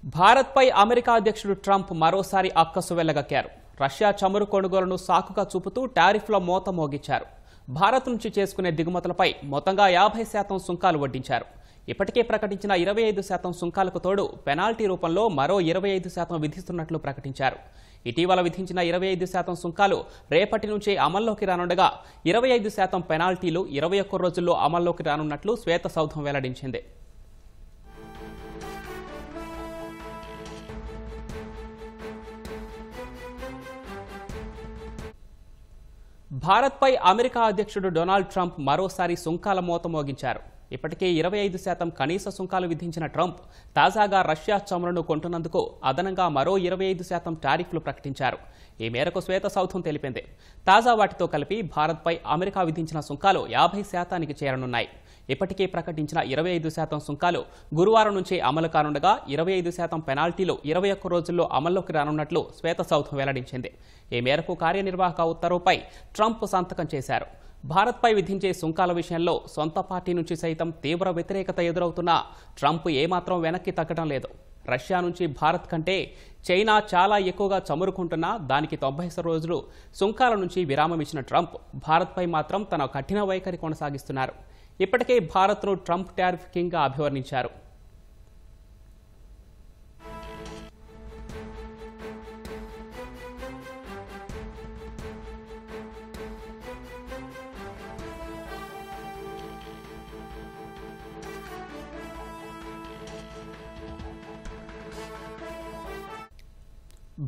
భారత్పై అమెరికా అధ్యక్షుడు ట్రంప్ మరోసారి అక్కసు వెళ్లగక్కారు. రష్యా చమురు కొనుగోలును సాకుగా చూపుతూ టారిఫ్ల మోత మోగించారు. భారత్ నుంచి చేసుకునే దిగుమతులపై మొత్తంగా 50% సుంకాలు వడ్డించారు. ఇప్పటికే ప్రకటించిన 25% సుంకాలకు తోడు పెనాల్టీ రూపంలో మరో 25% విధిస్తున్నట్లు ప్రకటించారు. ఇటీవల విధించిన 25% సుంకాలు రేపటి నుంచి అమల్లోకి రానుండగా 25% పెనాల్టీలు 21 రోజుల్లో అమల్లోకి రానున్నట్లు శ్వేతసౌధం వెల్లడించింది. భారత్పై అమెరికా అధ్యక్షుడు డొనాల్డ్ ట్రంప్ మరోసారి సుంకాల మోత మోగించారు. ఇప్పటికే 25% కనీస సుంకాలు విధించిన ట్రంప్ తాజాగా రష్యా చమురును కొంటున్నందుకు అదనంగా మరో 25% టారిఫ్లు ప్రకటించారు. ఈ మేరకు శ్వేతసౌధం తెలిపింది. తాజా వాటితో కలిపి భారత్పై అమెరికా విధించిన సుంకాలు 50%కి చేరనున్నాయి. ఇప్పటికే ప్రకటించిన 25% సుంకాలు గురువారం నుంచి అమలు కానుండగా 25% పెనాల్టీలు 21 రోజుల్లో అమల్లోకి రానున్నట్లు శ్వేతసౌధం వెల్లడించింది. ఈ మేరకు కార్యనిర్వాహక ఉత్తర్వుపై ట్రంప్ సంతకం చేశారు. భారత్పై విధించే సుంకాల విషయంలో సొంత పార్టీ నుంచి సైతం తీవ్ర వ్యతిరేకత ఎదురవుతున్నా ట్రంప్ ఏమాత్రం వెనక్కి తగ్గడం లేదు. రష్యా నుంచి భారత్ కంటే చైనా చాలా ఎక్కువగా చమురుకుంటున్నా దానికి 90 రోజులు సుంకాల నుంచి విరామం ఇచ్చిన ట్రంప్ భారత్పై మాత్రం తన కఠిన వైఖరి కొనసాగిస్తున్నారు. ఇప్పటికే భారత్ను ట్రంప్ టారిఫ్ కింగ్గా అభివర్ణించారు.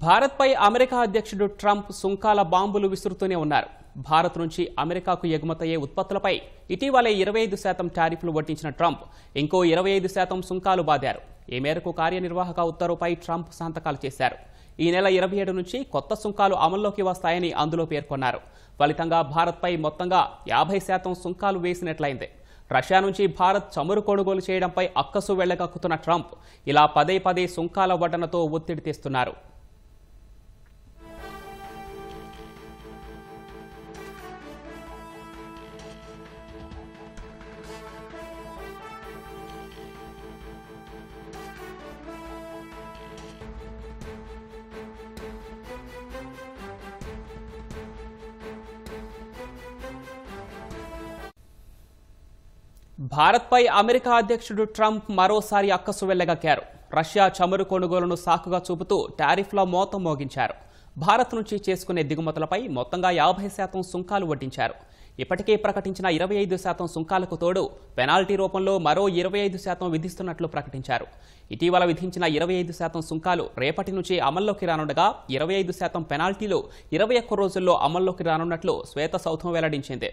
భారత్పై అమెరికా అధ్యక్షుడు ట్రంప్ సుంకాల బాంబులు విసురుతూనే ఉన్నారు. భారత్ నుంచి అమెరికాకు ఎగుమతయ్యే ఉత్పత్తులపై ఇటీవలే 25% టారిఫ్లు వడ్డించిన ట్రంప్ ఇంకో 25% సుంకాలు బాదారు. ఈ మేరకు కార్యనిర్వాహక ఉత్తర్వుపై ట్రంప్ సంతకాలు చేశారు. ఈ నెల 27 నుంచి కొత్త సుంకాలు అమల్లోకి వస్తాయని అందులో పేర్కొన్నారు. ఫలితంగా భారత్పై మొత్తంగా 50% సుంకాలు వేసినట్లయింది. రష్యా నుంచి భారత్ చమురు కొనుగోలు చేయడంపై అక్కసు వెళ్లగక్కుతున్న ట్రంప్ ఇలా పదే పదే సుంకాల వడ్డనతో ఒత్తిడి తెస్తున్నారు. భారత్పై అమెరికా అధ్యక్షుడు ట్రంప్ మరోసారి అక్కసు వెళ్లగక్కారు. రష్యా చమురు కొనుగోలును సాకుగా చూపుతూ టారిఫ్ల మోత మోగించారు. భారత్ నుంచి చేసుకునే దిగుమతులపై మొత్తంగా 50% సుంకాలు వడ్డించారు. ఇప్పటికే ప్రకటించిన 25% సుంకాలకు తోడు పెనాల్టీ రూపంలో మరో 25% విధిస్తున్నట్లు ప్రకటించారు. ఇటీవల విధించిన 25% సుంకాలు రేపటి నుంచి అమల్లోకి రానుండగా 25% పెనాల్టీలు 21 రోజుల్లో అమల్లోకి రానున్నట్లు శ్వేతసౌధం వెల్లడించింది.